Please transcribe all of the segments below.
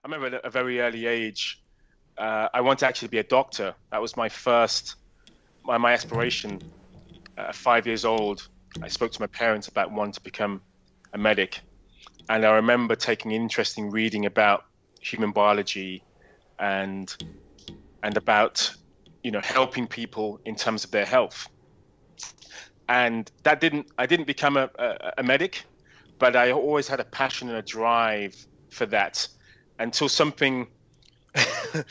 I remember at a very early age, I wanted to actually be a doctor. That was my aspiration. At 5 years old, I spoke to my parents about wanting to become a medic. And I remember taking interest in reading about human biology and about, helping people in terms of their health. And I didn't become a medic, but I always had a passion and a drive for that until something that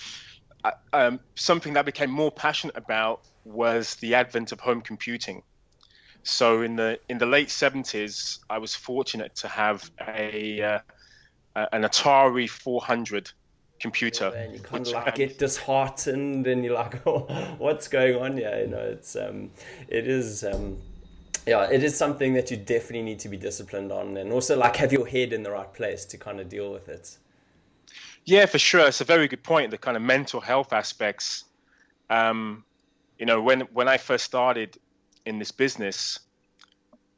I became more passionate about was the advent of home computing. So in the late 70s, I was fortunate to have an Atari 400 computer, And you kind of which like get disheartened, and you're like, oh, what's going on here? It is, yeah, it is something that you definitely need to be disciplined on, and also like have your head in the right place to kind of deal with it. yeah, for sure, it's a very good point. The kind of mental health aspects. Um, when I first started in this business,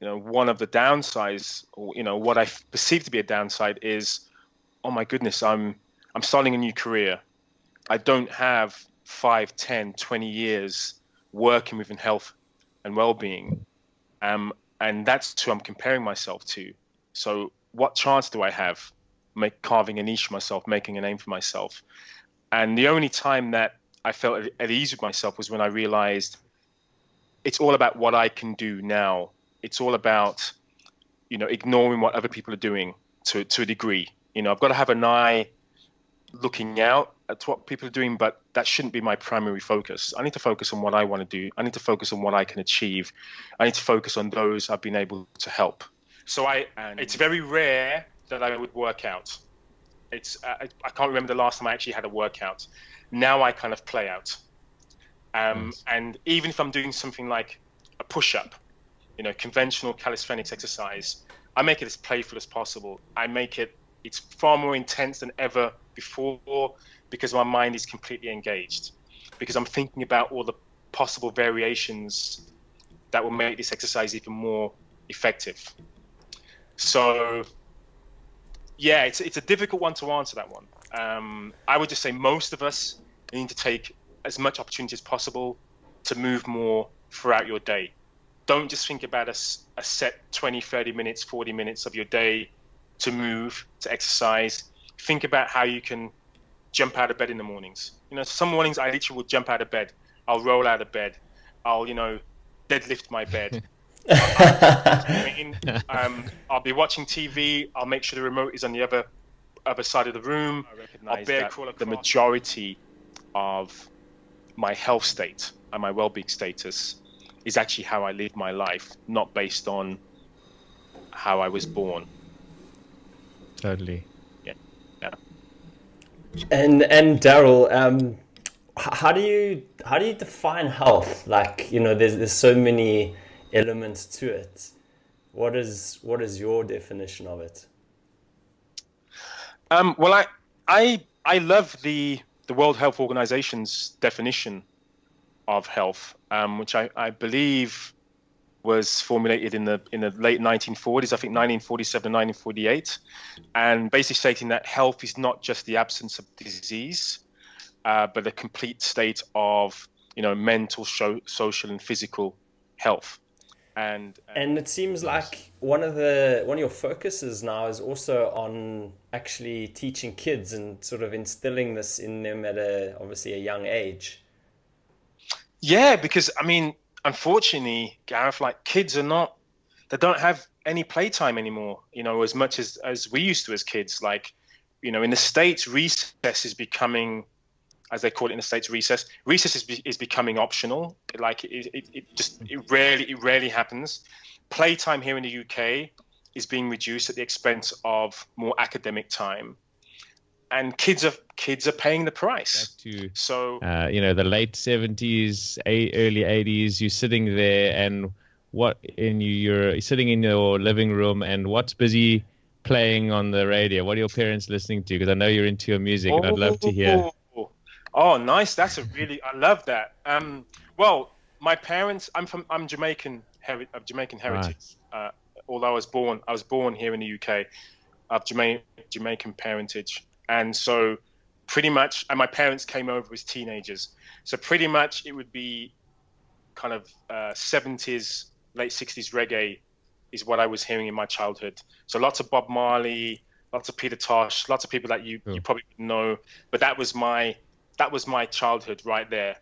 one of the downsides, or what I perceive to be a downside, is, oh my goodness, I'm starting a new career. I don't have 5, 10, 20 years working within health and well-being. And that's who I'm comparing myself to. So what chance do I have carving a niche for myself, making a name for myself? And the only time that I felt at ease with myself was when I realized it's all about what I can do now. It's all about, ignoring what other people are doing to a degree. I've got to have an eye looking out at what people are doing, but that shouldn't be my primary focus. I need to focus on what I want to do. I need to focus on what I can achieve. I need to focus on those I've been able to help. So it's very rare that I would work out. I can't remember the last time I actually had a workout. Now I kind of play out. Nice. And even if I'm doing something like a push-up, conventional calisthenics exercise, I make it as playful as possible. It's far more intense than ever before because my mind is completely engaged, because I'm thinking about all the possible variations that will make this exercise even more effective. So yeah, it's a difficult one to answer, that one. I would just say most of us need to take as much opportunity as possible to move more throughout your day. Don't just think about a set 20, 30 minutes, 40 minutes of your day to move, to exercise. Think about how you can jump out of bed in the mornings. Some mornings I literally will jump out of bed. I'll roll out of bed. I'll, deadlift my bed. I'll be watching TV. I'll make sure the remote is on the other side of the room. I'll bear crawl across. The majority of my health state and my well-being status is actually how I live my life, not based on how I was born. Totally. Yeah, yeah. And Darryl, how do you define health? Like, there's so many elements to it. What is your definition of it? Well, I love the World Health Organization's definition of health, which I believe was formulated in the late 1940s, I think 1947, 1948, and basically stating that health is not just the absence of disease, but a complete state of mental, social, and physical health. And it seems like one of your focuses now is also on actually teaching kids and sort of instilling this in them at obviously a young age. yeah, because unfortunately, Gareth, like kids they don't have any playtime anymore, as much as we used to as kids. Like, in the States, recess is becoming, as they call it in the States, recess. Recess is becoming optional. Like it rarely happens. Playtime here in the UK is being reduced at the expense of more academic time, and kids are paying the price. Back to So the late 70s, early 80s. You're sitting there, and you're sitting in your living room, and what's busy playing on the radio? What are your parents listening to? Because I know you're into your music, and I'd love to hear. Oh, nice. I love that. Well, my parents, I'm Jamaican, of Jamaican heritage. Although I was born here in the UK, of Jamaican parentage. And so pretty much, and my parents came over as teenagers. So pretty much it would be kind of 70s, late 60s reggae is what I was hearing in my childhood. So lots of Bob Marley, lots of Peter Tosh, lots of people that you probably know. But that was my childhood right there.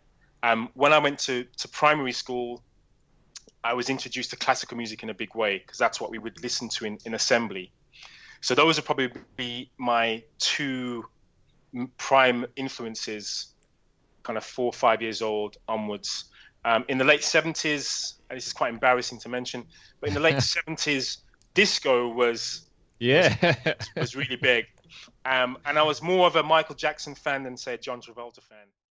When I went to primary school, I was introduced to classical music in a big way because that's what we would listen to in assembly. So those would probably be my two prime influences, kind of 4 or 5 years old onwards. In the late 70s, and this is quite embarrassing to mention, but in the late 70s, disco was really big. And I was more of a Michael Jackson fan than, say, a John Travolta fan.